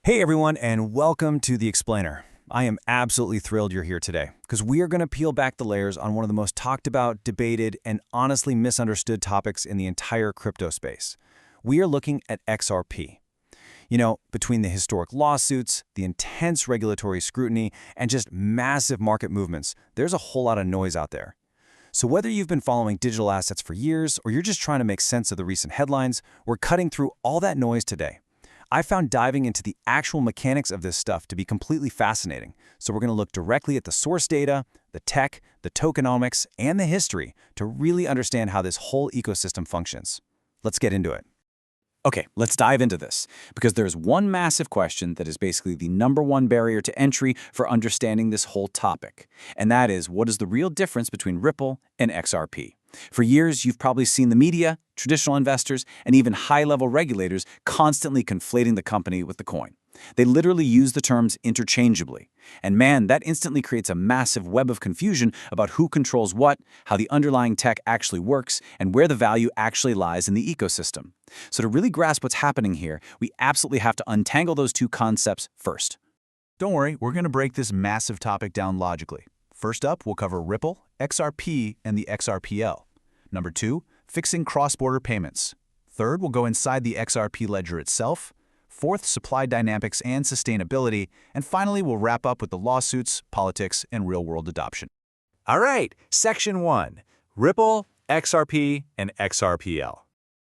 Hey everyone, and welcome to The Explainer. I am absolutely thrilled you're here today, because we are going to peel back the layers on one of the most talked about, debated, and honestly misunderstood topics in the entire crypto space. We are looking at XRP. Between the historic lawsuits, the intense regulatory scrutiny, and just massive market movements, there's a whole lot of noise out there. So whether you've been following digital assets for years, or you're just trying to make sense of the recent headlines, we're cutting through all that noise today. I found diving into the actual mechanics of this stuff to be completely fascinating, so we're going to look directly at the source data, the tech, the tokenomics, and the history to really understand how this whole ecosystem functions. Let's get into it. Okay, let's dive into this, because there's one massive question that is basically the #1 barrier to entry for understanding this whole topic, and that is, what is the real difference between Ripple and XRP? For years, you've probably seen the media, traditional investors, and even high-level regulators constantly conflating the company with the coin. They literally use the terms interchangeably. And man, that instantly creates a massive web of confusion about who controls what, how the underlying tech actually works, and where the value actually lies in the ecosystem. So to really grasp what's happening here, we absolutely have to untangle those two concepts first. Don't worry, we're going to break this massive topic down logically. First up, we'll cover Ripple, XRP, and the XRPL. Number 2, fixing cross-border payments. Third, we'll go inside the XRP Ledger itself. Fourth, supply dynamics and sustainability. And finally, we'll wrap up with the lawsuits, politics, and real-world adoption. All right, Section 1, Ripple, XRP, and XRPL.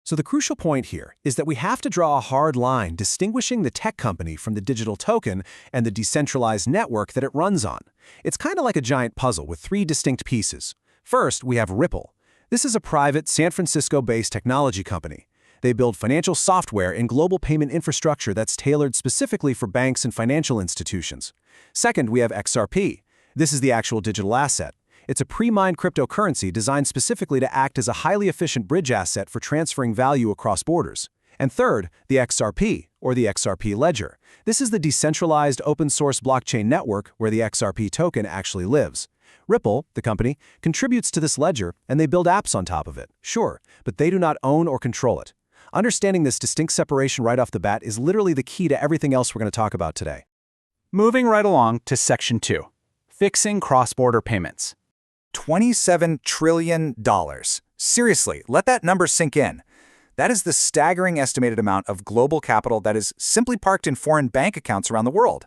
So the crucial point here is that we have to draw a hard line distinguishing the tech company from the digital token and the decentralized network that it runs on. It's kind of like a giant puzzle with 3 distinct pieces. First, we have Ripple. This is a private San Francisco-based technology company. They build financial software and global payment infrastructure that's tailored specifically for banks and financial institutions. Second, we have XRP. This is the actual digital asset. It's a pre-mined cryptocurrency designed specifically to act as a highly efficient bridge asset for transferring value across borders. And third, the XRP, or the XRP Ledger. This is the decentralized open-source blockchain network where the XRP token actually lives. Ripple, the company, contributes to this ledger, and they build apps on top of it, sure, but they do not own or control it. Understanding this distinct separation right off the bat is literally the key to everything else we're going to talk about today. Moving right along to Section 2, fixing cross-border payments. $27 trillion. Seriously, let that number sink in. That is the staggering estimated amount of global capital that is simply parked in foreign bank accounts around the world.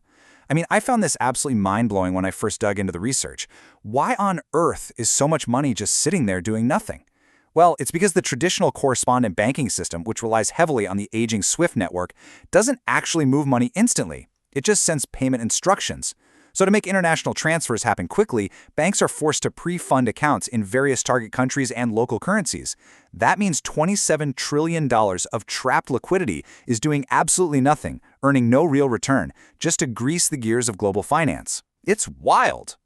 I found this absolutely mind-blowing when I first dug into the research. Why on earth is so much money just sitting there doing nothing? Well, it's because the traditional correspondent banking system, which relies heavily on the aging SWIFT network, doesn't actually move money instantly. It just sends payment instructions. So to make international transfers happen quickly, banks are forced to pre-fund accounts in various target countries and local currencies. That means $27 trillion of trapped liquidity is doing absolutely nothing, earning no real return, just to grease the gears of global finance. It's wild.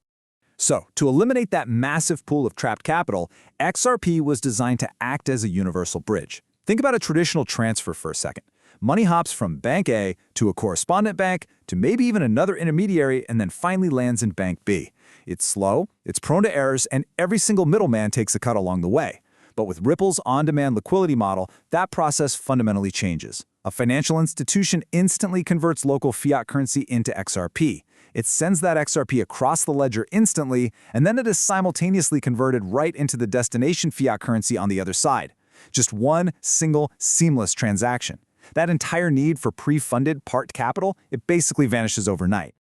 So, to eliminate that massive pool of trapped capital, XRP was designed to act as a universal bridge. Think about a traditional transfer for a second. Money hops from Bank A to a correspondent bank to maybe even another intermediary and then finally lands in Bank B. It's slow, it's prone to errors, and every single middleman takes a cut along the way. But with Ripple's on-demand liquidity model, that process fundamentally changes. A financial institution instantly converts local fiat currency into XRP. It sends that XRP across the ledger instantly, and then it is simultaneously converted right into the destination fiat currency on the other side. Just one single, seamless transaction. That entire need for pre-funded part capital, it basically vanishes overnight.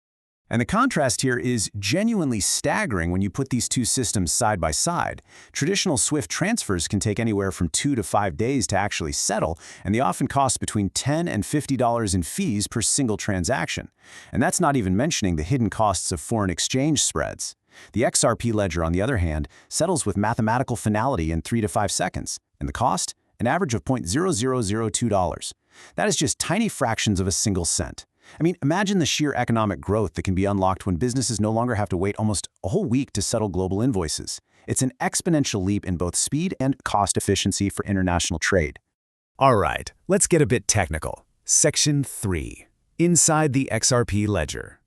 And the contrast here is genuinely staggering when you put these two systems side by side. Traditional SWIFT transfers can take anywhere from 2 to 5 days to actually settle, and they often cost between $10 and $50 in fees per single transaction. And that's not even mentioning the hidden costs of foreign exchange spreads. The XRP Ledger, on the other hand, settles with mathematical finality in 3 to 5 seconds, and the cost? An average of $0.0002. That is just tiny fractions of a single cent. Imagine the sheer economic growth that can be unlocked when businesses no longer have to wait almost a whole week to settle global invoices. It's an exponential leap in both speed and cost efficiency for international trade. All right, let's get a bit technical. Section 3. Inside the XRP Ledger.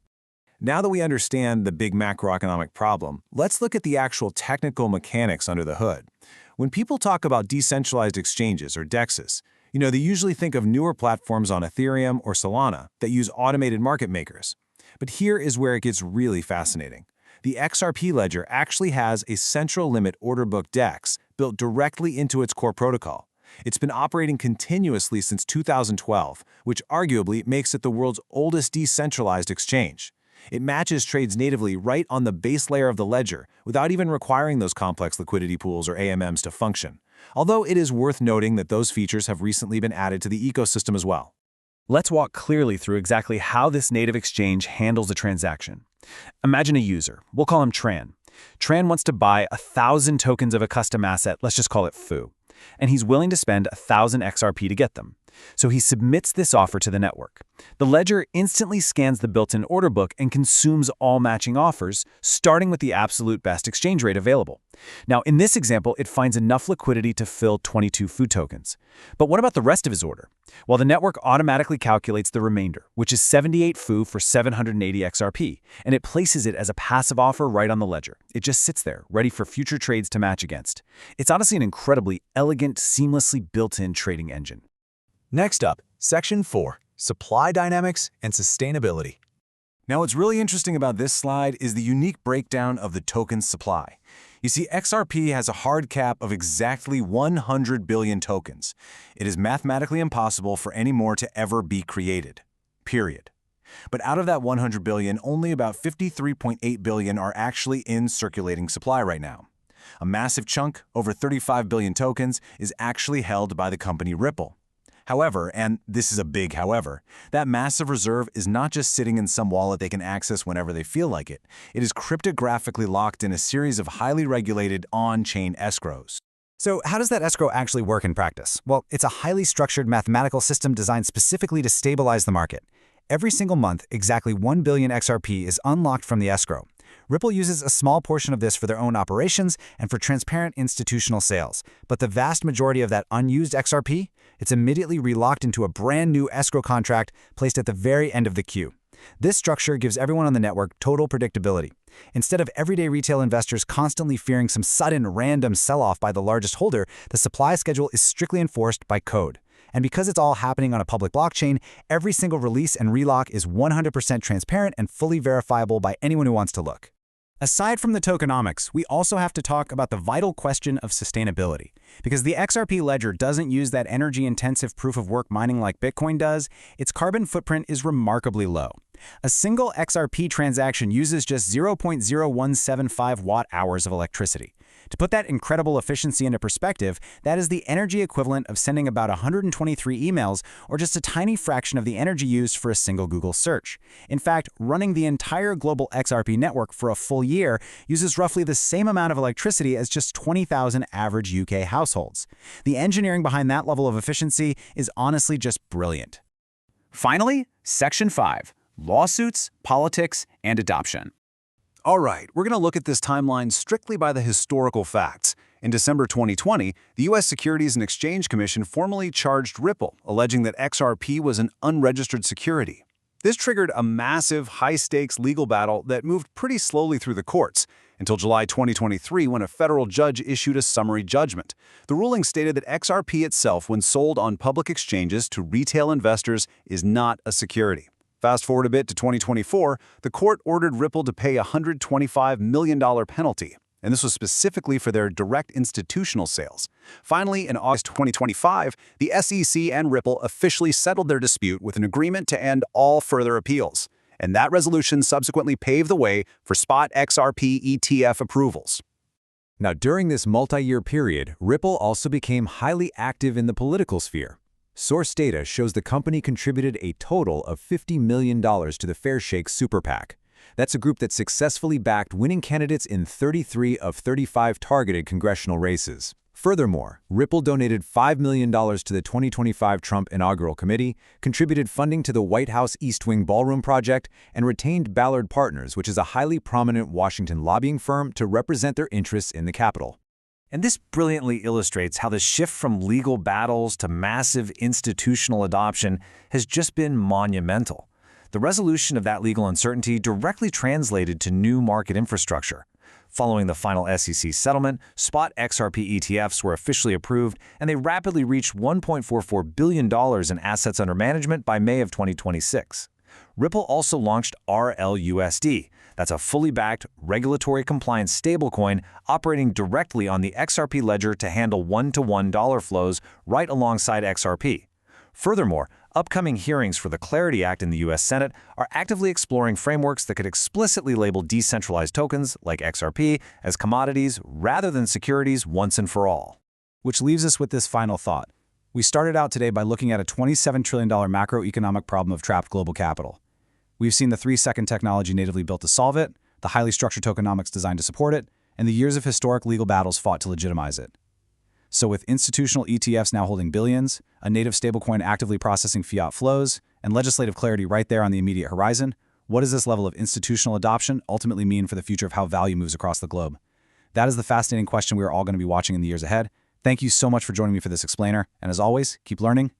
Now that we understand the big macroeconomic problem, let's look at the actual technical mechanics under the hood. When people talk about decentralized exchanges or DEXs, They usually think of newer platforms on Ethereum or Solana that use automated market makers. But here is where it gets really fascinating. The XRP Ledger actually has a central limit order book DEX built directly into its core protocol. It's been operating continuously since 2012, which arguably makes it the world's oldest decentralized exchange. It matches trades natively right on the base layer of the ledger without even requiring those complex liquidity pools or AMMs to function. Although it is worth noting that those features have recently been added to the ecosystem as well. Let's walk clearly through exactly how this native exchange handles a transaction. Imagine a user. We'll call him Tran. Tran wants to buy 1,000 tokens of a custom asset, let's just call it Foo, and he's willing to spend 1,000 XRP to get them. So he submits this offer to the network. The ledger instantly scans the built-in order book and consumes all matching offers, starting with the absolute best exchange rate available. Now, in this example, it finds enough liquidity to fill 22 Foo tokens. But what about the rest of his order? Well, the network automatically calculates the remainder, which is 78 Foo for 780 XRP, and it places it as a passive offer right on the ledger. It just sits there, ready for future trades to match against. It's honestly an incredibly elegant, seamlessly built-in trading engine. Next up, Section 4, Supply Dynamics and Sustainability. Now, what's really interesting about this slide is the unique breakdown of the token's supply. You see, XRP has a hard cap of exactly 100 billion tokens. It is mathematically impossible for any more to ever be created. Period. But out of that 100 billion, only about 53.8 billion are actually in circulating supply right now. A massive chunk, over 35 billion tokens, is actually held by the company Ripple. However, and this is a big however, that massive reserve is not just sitting in some wallet they can access whenever they feel like it. It is cryptographically locked in a series of highly regulated on-chain escrows. So how does that escrow actually work in practice? Well, it's a highly structured mathematical system designed specifically to stabilize the market. Every single month, exactly 1 billion XRP is unlocked from the escrow. Ripple uses a small portion of this for their own operations and for transparent institutional sales. But the vast majority of that unused XRP, it's immediately relocked into a brand new escrow contract placed at the very end of the queue. This structure gives everyone on the network total predictability. Instead of everyday retail investors constantly fearing some sudden random sell-off by the largest holder, the supply schedule is strictly enforced by code. And because it's all happening on a public blockchain, every single release and relock is 100% transparent and fully verifiable by anyone who wants to look. Aside from the tokenomics, we also have to talk about the vital question of sustainability. Because the XRP Ledger doesn't use that energy-intensive proof-of-work mining like Bitcoin does, its carbon footprint is remarkably low. A single XRP transaction uses just 0.0175 watt-hours of electricity. To put that incredible efficiency into perspective, that is the energy equivalent of sending about 123 emails, or just a tiny fraction of the energy used for a single Google search. In fact, running the entire global XRP network for a full year uses roughly the same amount of electricity as just 20,000 average UK households. The engineering behind that level of efficiency is honestly just brilliant. Finally, Section 5, Lawsuits, Politics, and Adoption. All right, we're going to look at this timeline strictly by the historical facts. In December 2020, the U.S. Securities and Exchange Commission formally charged Ripple, alleging that XRP was an unregistered security. This triggered a massive, high-stakes legal battle that moved pretty slowly through the courts, until July 2023 when a federal judge issued a summary judgment. The ruling stated that XRP itself, when sold on public exchanges to retail investors, is not a security. Fast forward a bit to 2024, the court ordered Ripple to pay a $125 million penalty, and this was specifically for their direct institutional sales. Finally, in August 2025, the SEC and Ripple officially settled their dispute with an agreement to end all further appeals, and that resolution subsequently paved the way for spot XRP ETF approvals. Now, during this multi-year period, Ripple also became highly active in the political sphere. Source data shows the company contributed a total of $50 million to the Fair Shake Super PAC. That's a group that successfully backed winning candidates in 33 of 35 targeted congressional races. Furthermore, Ripple donated $5 million to the 2025 Trump Inaugural Committee, contributed funding to the White House East Wing Ballroom Project, and retained Ballard Partners, which is a highly prominent Washington lobbying firm, to represent their interests in the Capitol. And this brilliantly illustrates how the shift from legal battles to massive institutional adoption has just been monumental. The resolution of that legal uncertainty directly translated to new market infrastructure. Following the final SEC settlement, spot XRP ETFs were officially approved, and they rapidly reached $1.44 billion in assets under management by May of 2026. Ripple also launched RLUSD. That's a fully backed, regulatory-compliant stablecoin operating directly on the XRP Ledger to handle one-to-one dollar flows right alongside XRP. Furthermore, upcoming hearings for the Clarity Act in the U.S. Senate are actively exploring frameworks that could explicitly label decentralized tokens, like XRP, as commodities rather than securities once and for all. Which leaves us with this final thought. We started out today by looking at a $27 trillion macroeconomic problem of trapped global capital. We've seen the 3-second technology natively built to solve it, the highly structured tokenomics designed to support it, and the years of historic legal battles fought to legitimize it. So with institutional ETFs now holding billions, a native stablecoin actively processing fiat flows, and legislative clarity right there on the immediate horizon, what does this level of institutional adoption ultimately mean for the future of how value moves across the globe? That is the fascinating question we are all going to be watching in the years ahead. Thank you so much for joining me for this explainer, and as always, keep learning